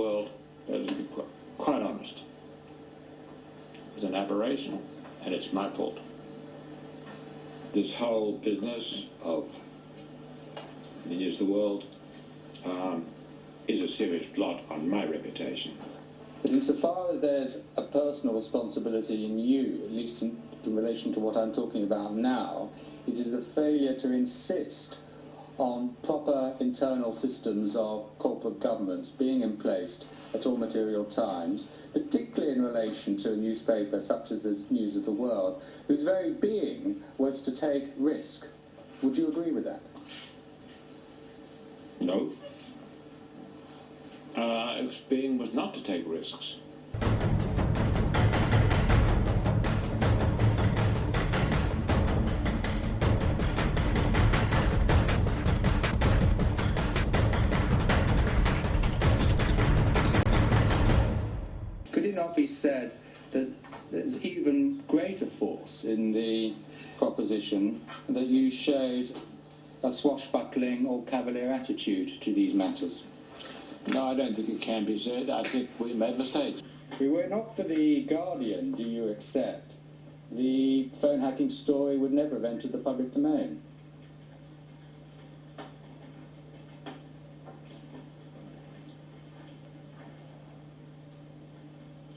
World, to be quite honest, is an aberration, and it's my fault. This whole business of the News of the World is a serious blot on my reputation. But insofar as there's a personal responsibility in you, at least in relation to what I'm talking about now, it is the failure to insist on proper internal systems of corporate governance being in place at all material times, particularly in relation to a newspaper such as the News of the World, whose very being was to take risk. Would you agree with that? No. Its being was not to take risks. Could it not be said that there's even greater force in the proposition that you showed a swashbuckling or cavalier attitude to these matters? No, I don't think it can be said. I think we made mistakes. If it were not for the Guardian, do you accept, the phone hacking story would never have entered the public domain?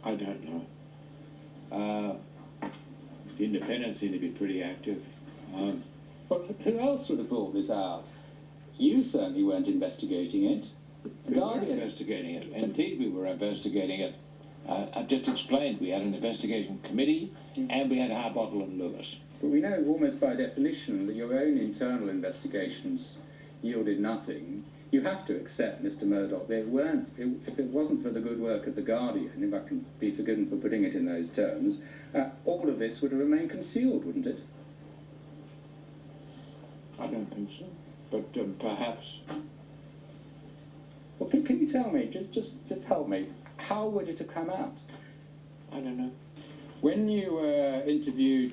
I don't know. The Independents seem to be pretty active. But who else would have brought this out? You certainly weren't investigating it. The We were Guardian. investigating it. Indeed, we were investigating it. I've just explained we had an investigation committee and we had Harbottle and Lewis. But we know almost by definition that your own internal investigations yielded nothing. You have to accept, Mr. Murdoch, that if it wasn't for the good work of the Guardian, if I can be forgiven for putting it in those terms, all of this would have remained concealed, wouldn't it? I don't think so. But perhaps. Well, can you tell me, just help me, how would it have come out? I don't know. When you were interviewed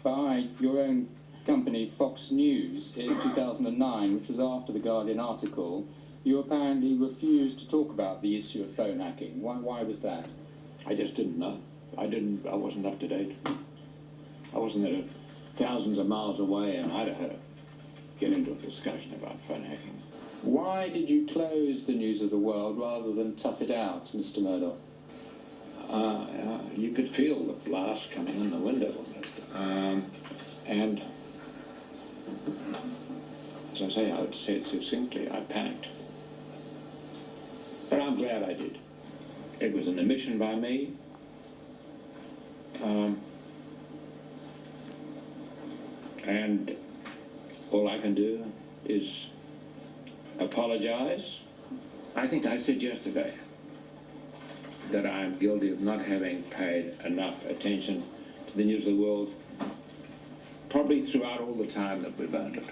by your own company, Fox News, in 2009, which was after the Guardian article, you apparently refused to talk about the issue of phone hacking. Why was that? I just didn't know. I wasn't up to date. I wasn't there thousands of miles away in Idaho get into a discussion about phone hacking. Why did you close the News of the World rather than tough it out, Mr. Murdoch? You could feel the blast coming in the window almost. And as I say, I would say it succinctly, I panicked. But I'm glad I did. It was an omission by me. And all I can do is apologize. I think I said yesterday that I'm guilty of not having paid enough attention to the News of the World, probably throughout all the time that we've owned it.